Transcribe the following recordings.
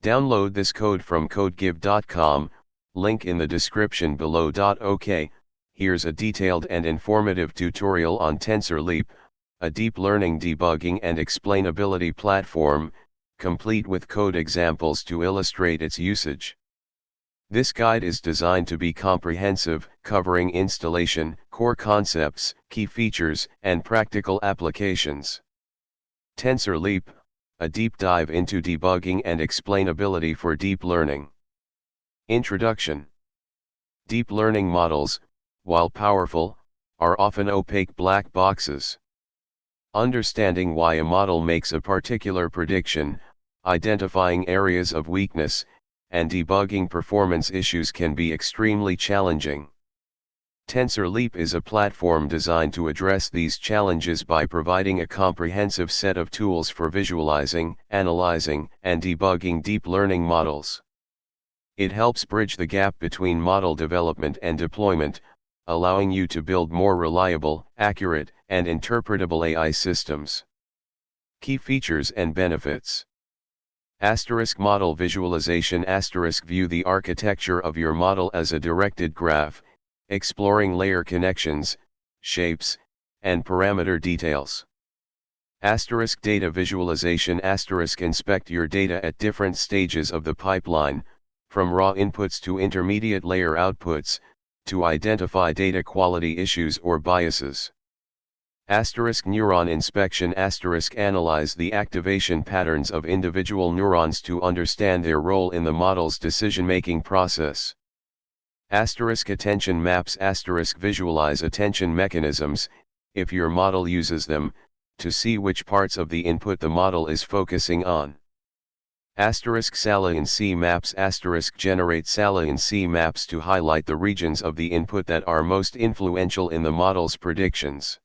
Download this code from codegive.com, link in the description below. OK, here's a detailed and informative tutorial on Tensorleap, a deep learning debugging and explainability platform, complete with code examples to illustrate its usage. This guide is designed to be comprehensive, covering installation, core concepts, key features, and practical applications. Tensorleap, a deep dive into debugging and explainability for deep learning. Introduction. Deep learning models, while powerful, are often opaque black boxes. Understanding why a model makes a particular prediction, identifying areas of weakness, and debugging performance issues can be extremely challenging. Tensorleap is a platform designed to address these challenges by providing a comprehensive set of tools for visualizing, analyzing, and debugging deep learning models. It helps bridge the gap between model development and deployment, allowing you to build more reliable, accurate, and interpretable AI systems. Key features and benefits. Model visualization. View the architecture of your model as a directed graph, exploring layer connections, shapes, and parameter details. Data visualization. Inspect your data at different stages of the pipeline, from raw inputs to intermediate layer outputs, to identify data quality issues or biases. Neuron inspection. Analyze the activation patterns of individual neurons to understand their role in the model's decision-making process. Attention maps. Visualize attention mechanisms, if your model uses them, to see which parts of the input the model is focusing on. Saliency maps. Generate saliency maps to highlight the regions of the input that are most influential in the model's predictions.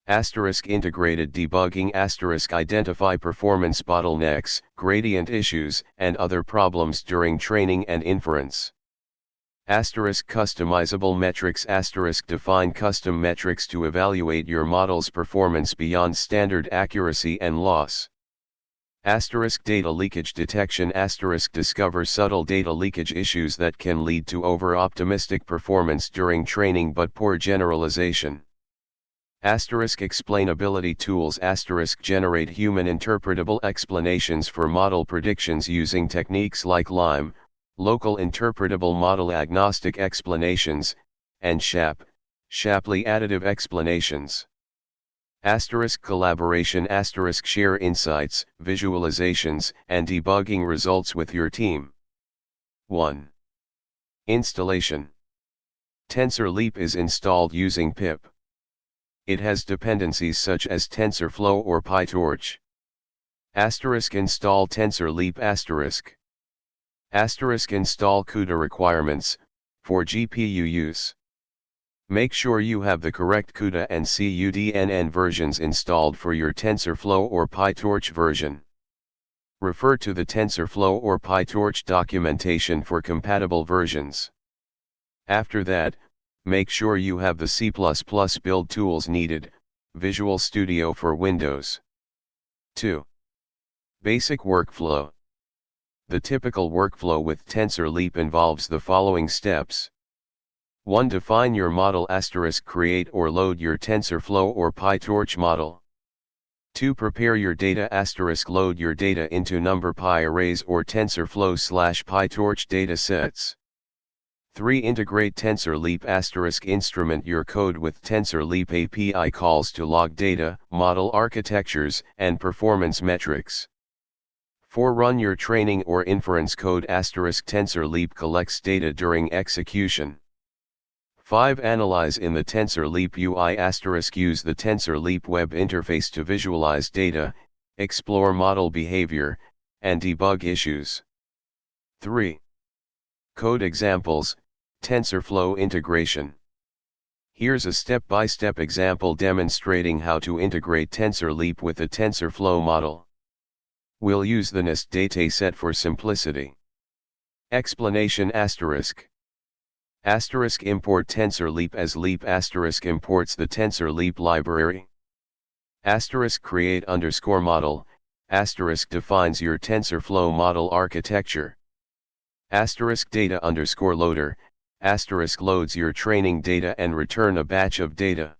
Integrated debugging. Identify performance bottlenecks, gradient issues, and other problems during training and inference. Customizable metrics. Define custom metrics to evaluate your model's performance beyond standard accuracy and loss. Data leakage detection. Discover subtle data leakage issues that can lead to over-optimistic performance during training but poor generalization. Explainability tools. Generate human interpretable explanations for model predictions using techniques like LIME, local interpretable model agnostic explanations, and Shapley additive explanations. Collaboration. Share insights, visualizations, and debugging results with your team. 1. Installation. Tensorleap is installed using pip. It has dependencies such as TensorFlow or PyTorch. Install Tensorleap. Install CUDA requirements, for GPU use. Make sure you have the correct CUDA and CUDNN versions installed for your TensorFlow or PyTorch version. Refer to the TensorFlow or PyTorch documentation for compatible versions. After that, make sure you have the C++ build tools needed, Visual Studio for Windows. 2. Basic workflow. The typical workflow with Tensorleap involves the following steps. 1. Define your model. Create or load your TensorFlow or PyTorch model. 2. Prepare your data. Load your data into NumPy arrays or TensorFlow/PyTorch datasets. 3. Integrate Tensorleap. Instrument your code with Tensorleap API calls to log data, model architectures, and performance metrics. 4. Run your training or inference code. Tensorleap collects data during execution. 5. Analyze in the Tensorleap UI. Use the Tensorleap web interface to visualize data, explore model behavior, and debug issues. 3. Code examples. TensorFlow integration. Here's a step-by-step example demonstrating how to integrate Tensorleap with a TensorFlow model. We'll use the NIST dataset for simplicity. Explanation. Import Tensorleap as Leap. Imports the Tensorleap library. Create _model. asterisk defines your TensorFlow model architecture. Asterisk data underscore loader, asterisk loads your training data and return a batch of data.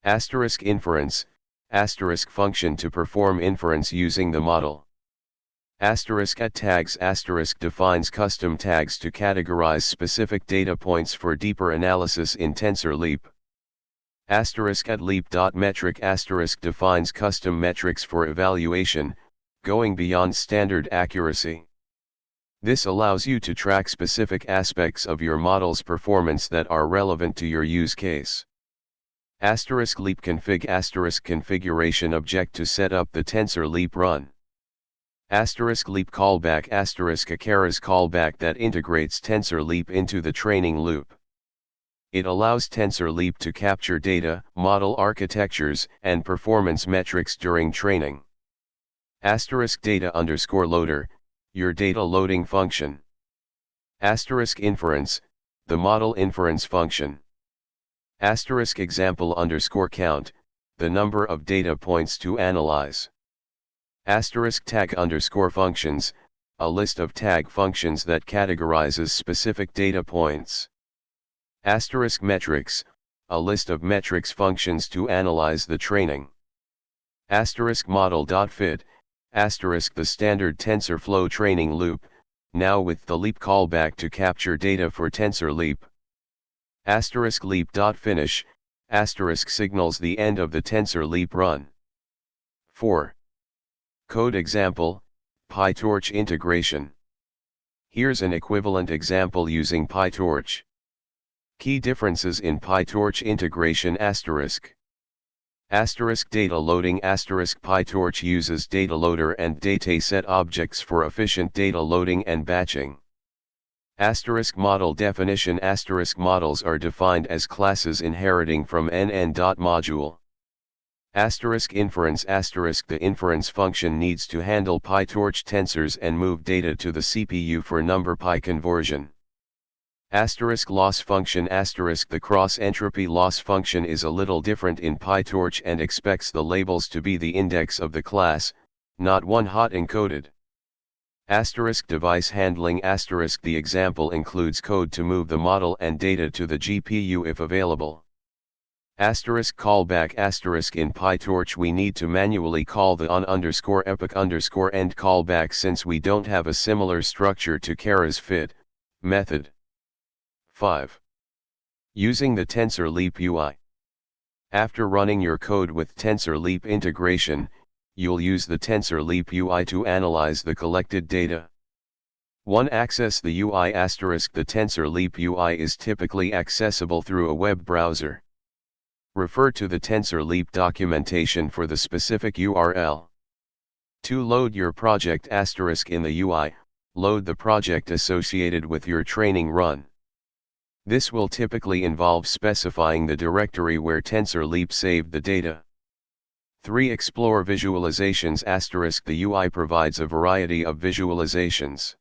Asterisk inference, asterisk function to perform inference using the model. Asterisk at tags, asterisk defines custom tags to categorize specific data points for deeper analysis in Tensorleap. Asterisk at leap.metric, asterisk defines custom metrics for evaluation, going beyond standard accuracy. This allows you to track specific aspects of your model's performance that are relevant to your use case. Asterisk leap config, asterisk configuration object to set up the Tensorleap run. Asterisk leap callback, asterisk a Keras callback that integrates Tensorleap into the training loop. It allows Tensorleap to capture data, model architectures, and performance metrics during training. Asterisk data underscore loader, your data loading function. Asterisk inference, the model inference function. Asterisk example underscore count, the number of data points to analyze. Asterisk tag underscore functions, a list of tag functions that categorizes specific data points. Asterisk metrics, a list of metrics functions to analyze the training. Asterisk model.fit, asterisk the standard TensorFlow training loop, now with the leap callback to capture data for Tensorleap. Asterisk leap.finish, asterisk signals the end of the Tensorleap run. 4. Code example, PyTorch integration. Here's an equivalent example using PyTorch. Key differences in PyTorch integration asterisk. Asterisk data loading, asterisk PyTorch uses data loader and dataset objects for efficient data loading and batching. Asterisk model definition, asterisk models are defined as classes inheriting from nn.module. Asterisk inference, asterisk the inference function needs to handle PyTorch tensors and move data to the CPU for NumPy conversion. Asterisk loss function, asterisk the cross-entropy loss function is a little different in PyTorch and expects the labels to be the index of the class, not one hot encoded. Asterisk device handling, asterisk the example includes code to move the model and data to the GPU if available. Asterisk callback, asterisk in PyTorch we need to manually call the on_epoch_end callback since we don't have a similar structure to Keras fit method. 5. Using the Tensorleap UI. After running your code with Tensorleap integration, you'll use the Tensorleap UI to analyze the collected data. 1. Access the UI asterisk the Tensorleap UI is typically accessible through a web browser. Refer to the Tensorleap documentation for the specific URL. 2. Load your project asterisk in the UI, load the project associated with your training run. This will typically involve specifying the directory where Tensorleap saved the data. 3. Explore visualizations asterisk the UI provides a variety of visualizations.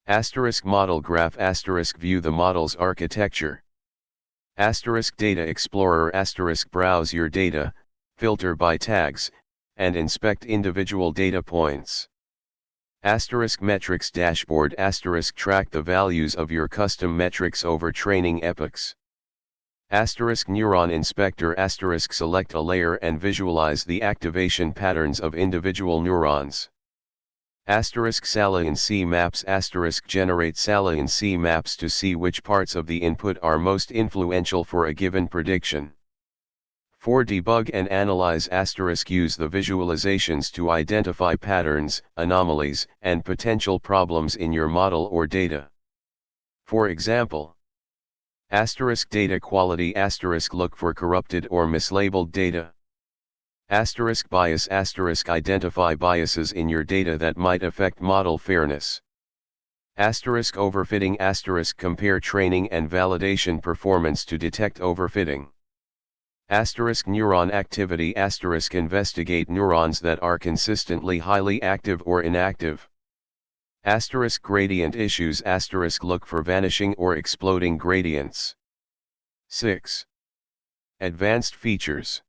Asterisk model graph asterisk view the model's architecture. Asterisk data explorer asterisk browse your data, filter by tags, and inspect individual data points. Asterisk metrics dashboard asterisk track the values of your custom metrics over training epochs. Asterisk neuron inspector asterisk select a layer and visualize the activation patterns of individual neurons. Asterisk saliency maps asterisk generate saliency maps to see which parts of the input are most influential for a given prediction. 4. Debug and analyze asterisk use the visualizations to identify patterns, anomalies, and potential problems in your model or data. For example, asterisk data quality asterisk look for corrupted or mislabeled data. Asterisk bias asterisk identify biases in your data that might affect model fairness. Asterisk overfitting asterisk compare training and validation performance to detect overfitting. Asterisk neuron activity asterisk investigate neurons that are consistently highly active or inactive. Asterisk gradient issues asterisk look for vanishing or exploding gradients. 6. Advanced features.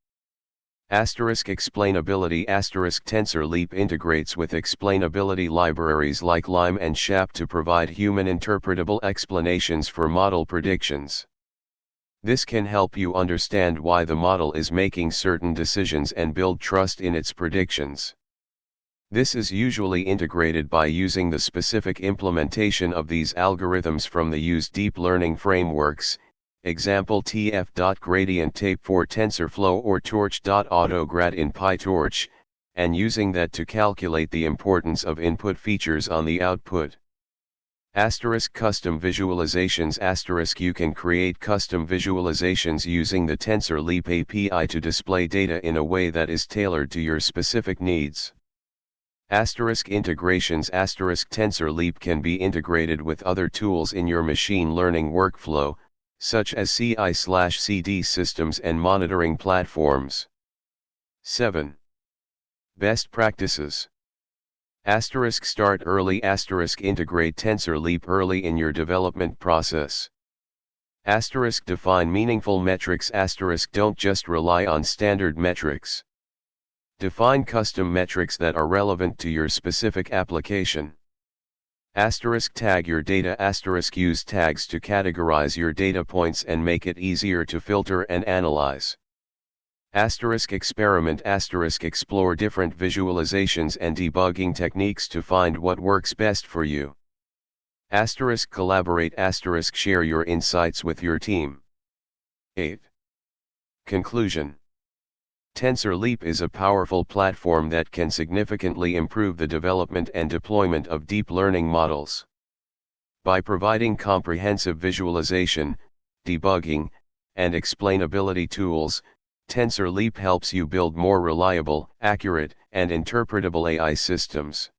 Explainability. Tensorleap integrates with explainability libraries like Lime and SHAP to provide human interpretable explanations for model predictions. This can help you understand why the model is making certain decisions and build trust in its predictions. This is usually integrated by using the specific implementation of these algorithms from the used deep learning frameworks, example tf.gradient tape for TensorFlow or torch.autograd in PyTorch, and using that to calculate the importance of input features on the output. Custom visualizations. You can create custom visualizations using the Tensorleap API to display data in a way that is tailored to your specific needs. Integrations. Tensorleap can be integrated with other tools in your machine learning workflow, such as CI/CD systems and monitoring platforms. 7. Best practices. Start early. Integrate Tensorleap early in your development process. Define meaningful metrics. Don't just rely on standard metrics. Define custom metrics that are relevant to your specific application. Tag your data. Use tags to categorize your data points and make it easier to filter and analyze. Experiment. Explore different visualizations and debugging techniques to find what works best for you. Collaborate. Share your insights with your team. 8. Conclusion. Tensorleap is a powerful platform that can significantly improve the development and deployment of deep learning models. By providing comprehensive visualization, debugging, and explainability tools, Tensorleap helps you build more reliable, accurate, and interpretable AI systems.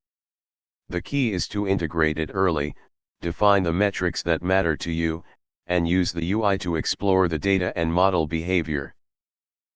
The key is to integrate it early, define the metrics that matter to you, and use the UI to explore the data and model behavior.